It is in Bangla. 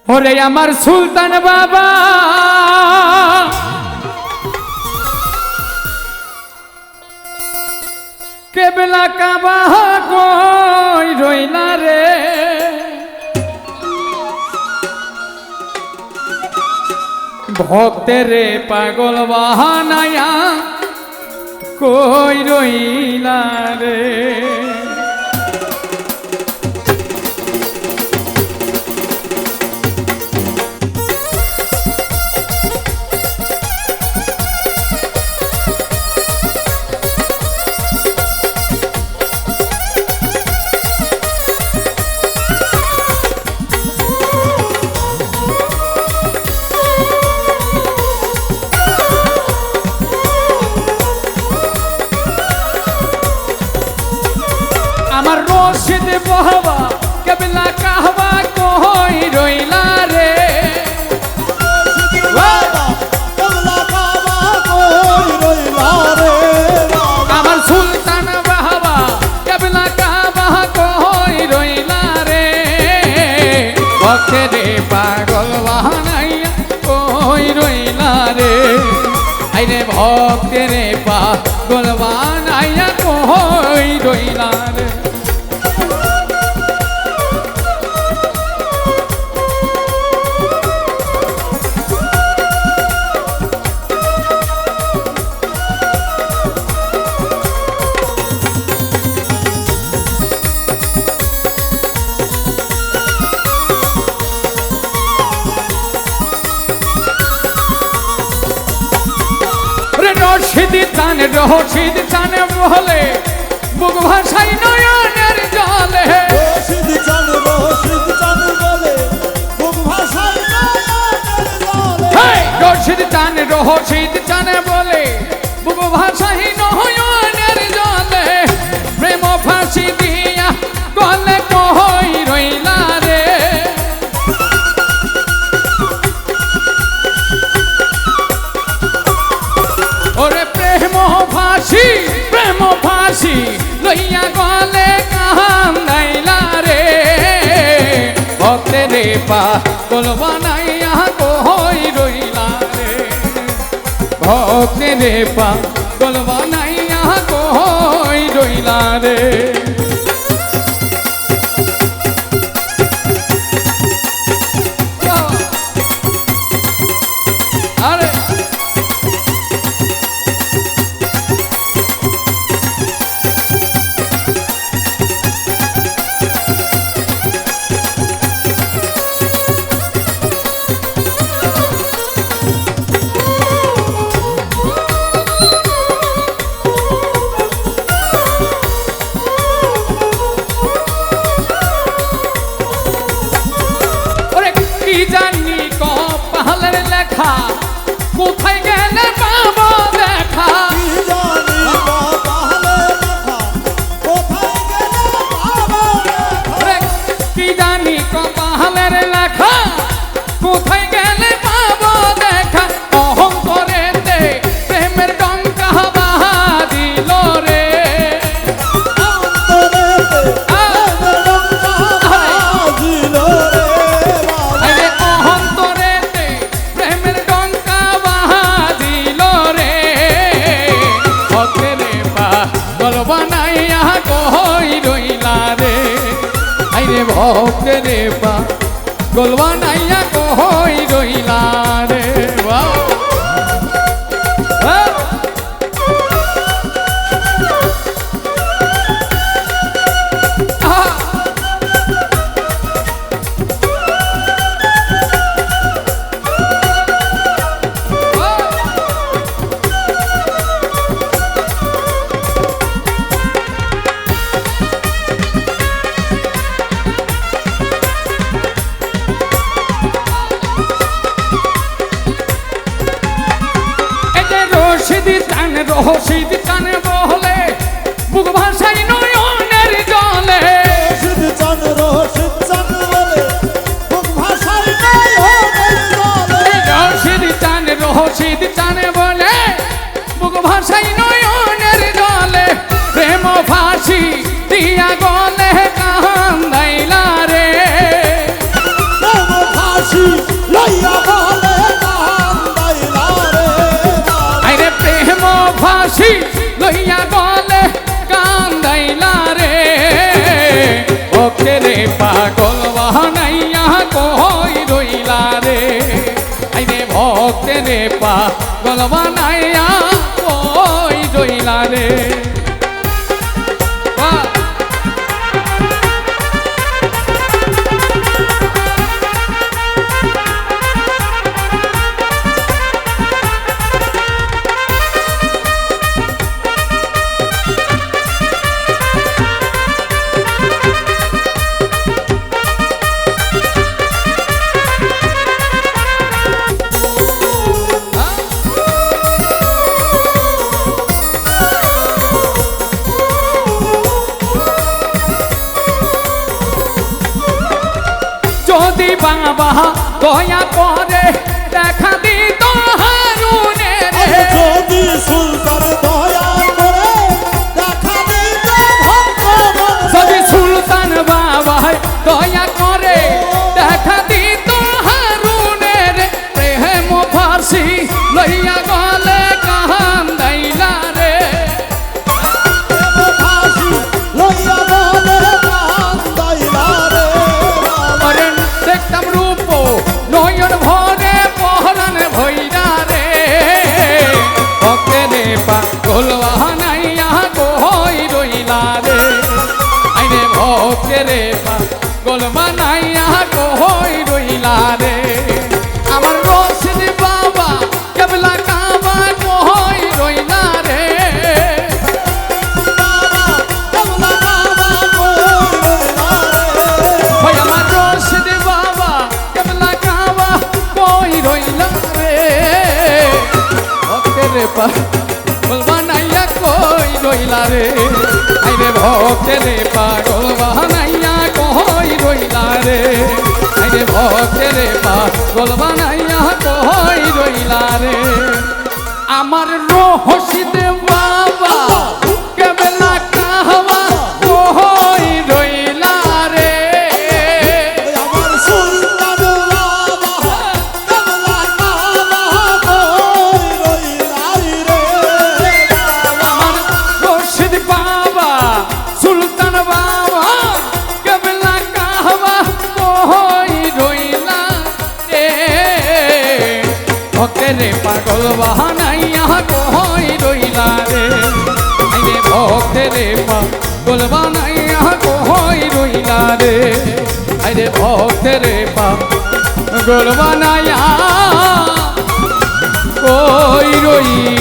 ওরে আমার সুলতান বাবা কেবলা কাবা কই রইলা রে ভক্তেরে পাগল বাহানায়া কই রইলা রে আমার রশিদ বাবা কেবলা কাহবা কই রইলা রে আমার সুলতান বাবা কেবলা কাহবা কই রইলা রে ভক্তেরে পাগল বাহানাইয়া কই রইলা রে আইরে ভক্তেরে পাগল বাহানাইয়া কই রইলা রে রশিদ চান বলে বুক ভাষাই নয়নের জলে রশিদ চান বলে বুক ভাষাই নয়নের জলে রশিদ চান বলে বুক ভাষাই নয়নের জলে প্রেম ফাঁসি দিয়া গলে কই রইলা রে ওরে প্রেম ফাঁসি লইয়া গলে কান্দাইলা রে ভক্তেরে পাগল বানাইয়া কই রইলা রে ভক্তেরে পাগল বানাইয়া কই রইলা রে আরে জানি কপালের লেখা কোথায় গেলে পাবো দেখা কি জানি কপালের লেখা কোথায় গেলে পাবো দেখা অহংকরেতে প্রেমের ডঙ্কা বাহাদিল রে বানাইয়া কই রইলা রে আইরে ভক্তেরে পাগল বানাইয়া কই রইলা রে রশিদ চান বলে বুক ভাষাই নয়নের জলে রশিদ চান বলে বুক ভাষাই নয়নের জলে রশিদ চান বলে বুক ভাষাই নয়নের জলে প্রেম ফাঁসি দিয়া গলে কান্দাইলা রে প্রেম ফাঁসি পাগল বাহানাইয়া কই রইলা রে আইরে ভক্তে রে পাগল বানাইয়া কই রইলা রে বাহ! যদি বাবা দয়া করে দেখা দিত হারুনে রে যদি সুলতান দয়া করে দেখা দিত ভগবান যদি সুলতান বাবা দয়া করে দেখা দিত হারুনে রে প্রেম ফাঁসি লইয়া গলে কাহান দাইলা রে ফাঁসি লইয়া বলে কান্দাইলা রে ওরে দেখতাম রূপ নয়ন ভরে পহরান ভৈরা রে ভক্তে রে পাগল বাহানাইয়া কই রইলা রে আইরে ভক্তে রে পাগল বানাইয়া কই রইলা রে আমার রশিদ বাবা কেবলা কাবা কই রইলা রে বাবা কেবলা বাবা কই রইলা রে ওই আমার রশিদ বাবা কেবলা কাবা কই রইলা রে ভক্তে রে পাগল বানাইয়া কই রইলা রে আইরে ভক্তে রে পাগল বানাইয়া কই রইলা রে আইরে ভক্তে রে পাগল বানাইয়া কই রইলা রে আমার রশিদ বাবা কেবলা কাবা কই রইলা রে আমার সুলতান বাবা কেবলা বাবা কই রইলা রে আমার রশিদ বাবা সুলতান বাবা কেবলা কাহবা কই রইলা রে ভক্তে রে পাগল বাহানাইয়া কই রইলা রে আইরে ভক্তে রে পাগল বানাইয়া কই রইলা রে আইরে ভক্তে রে পাগল বানাইয়া কই রইলা